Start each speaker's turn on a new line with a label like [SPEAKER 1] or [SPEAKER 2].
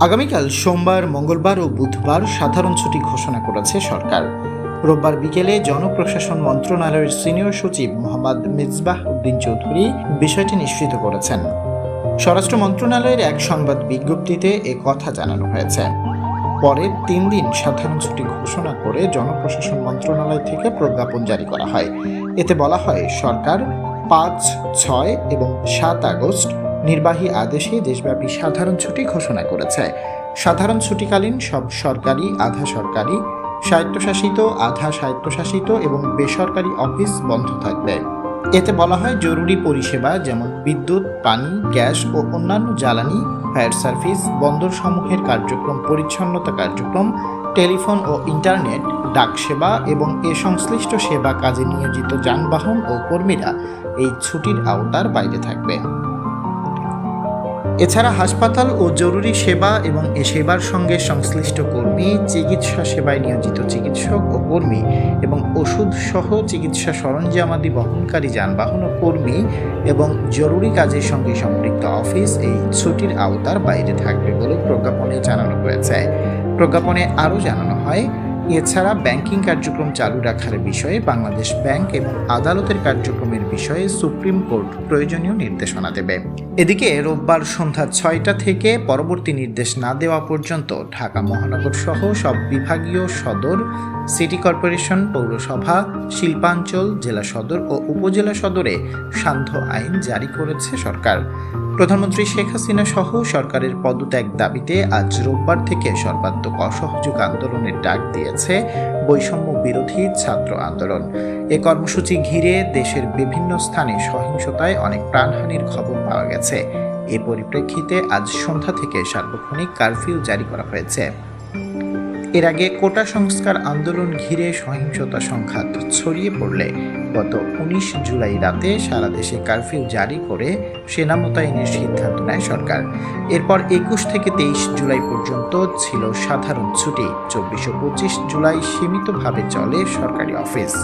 [SPEAKER 1] আগামীকাল সোমবার, মঙ্গলবার ও বুধবার সাধারণ ছুটি ঘোষণা করেছে সরকার। রোববার বিকেলে জনপ্রশাসন মন্ত্রণালয়ের সিনিয়র সচিব মোহাম্মদ মিসবাহ উদ্দিন চৌধুরী বিষয়টি নিশ্চিত করেছেন। স্বরাষ্ট্র মন্ত্রণালয়ের এক সংবাদ বিজ্ঞপ্তিতে এ কথা জানানো হয়েছে। পরের 3 দিন সাধারণ ছুটি ঘোষণা করে জনপ্রশাসন মন্ত্রণালয় থেকে প্রজ্ঞাপন জারি করা হয়। এতে বলা হয়, সরকার 5, 6 এবং 7 আগস্ট নির্বাহী আদেশে দেশব্যাপী সাধারণ ছুটি ঘোষণা করেছে। সাধারণ ছুটিকালীন সব সরকারি, আধা সরকারি, স্বায়ত্তশাসিত, আধা স্বায়ত্তশাসিত এবং বেসরকারি অফিস বন্ধ থাকবে। এতে বলা হয়, জরুরি পরিষেবা যেমন বিদ্যুৎ, পানি, গ্যাস ও অন্যান্য জ্বালানি, ফায়ার সার্ভিস, বন্দরসমূহের কার্যক্রম, পরিচ্ছন্নতা কার্যক্রম, টেলিফোন ও ইন্টারনেট, ডাক সেবা এবং এ সংশ্লিষ্ট সেবা কাজে নিয়োজিত যানবাহন ও কর্মীরা এই ছুটির আওতার বাইরে থাকবে। এছাড়া হাসপাতাল ও জরুরি সেবা এবং এ সেবার সঙ্গে সংশ্লিষ্ট কর্মী, চিকিৎসা সেবায় নিয়োজিত চিকিৎসক ও কর্মী এবং ওষুধ সহ চিকিৎসা সরঞ্জামাদি বহনকারী যানবাহন ও কর্মী এবং জরুরি কাজের সঙ্গে সম্পৃক্ত অফিস এই ছুটির আওতার বাইরে থাকবে বলে প্রজ্ঞাপনে জানানো হয়েছে। প্রজ্ঞাপনে আরও জানানো হয়, এছাড়া ব্যাংকিং কার্যক্রম চালু রাখার বিষয়ে বাংলাদেশ ব্যাংক এবং আদালতের কার্যক্রমের বিষয়ে সুপ্রিম কোর্ট প্রয়োজনীয় নির্দেশনা দেবে। এদিকে রোববার সন্ধ্যা 6টা থেকে পরবর্তী নির্দেশ না দেওয়া পর্যন্ত ঢাকা মহানগর সহ সব বিভাগীয় সদর, সিটি কর্পোরেশন, পৌরসভা, শিল্পাঞ্চল, জেলা সদর ও উপজেলা সদরে সান্ধ্য আইন জারি করেছে সরকার। প্রধানমন্ত্রী শেখ হাসিনা সহ সরকারের পদত্যাগ দাবিতে আজ রোববার থেকে সর্বাত্মক অসহযোগ আন্দোলনের ডাক দিয়েছে বৈষম্য বিরোধী ছাত্র আন্দোলন। এ কর্মসূচি ঘিরে দেশের বিভিন্ন স্থানে সহিংসতায় অনেক প্রাণহানির খবর পাওয়া গেছে। এ পরিপ্রেক্ষিতে আজ সন্ধ্যা থেকে সার্বক্ষণিক কারফিউ জারি করা হয়েছে। এর আগে কোটা সংস্কার আন্দোলন ঘিরে সহিংসতা সংঘাত ছড়িয়ে পড়লে গত 19 জুলাই রাতে সারা দেশে কারফিউ জারি করে সেনা মোতায়েনের সিদ্ধান্ত নেয় সরকার। এরপর 21 থেকে 23 জুলাই পর্যন্ত ছিল সাধারণ ছুটি। 24 ও 25 জুলাই সীমিতভাবে চলে সরকারি অফিস।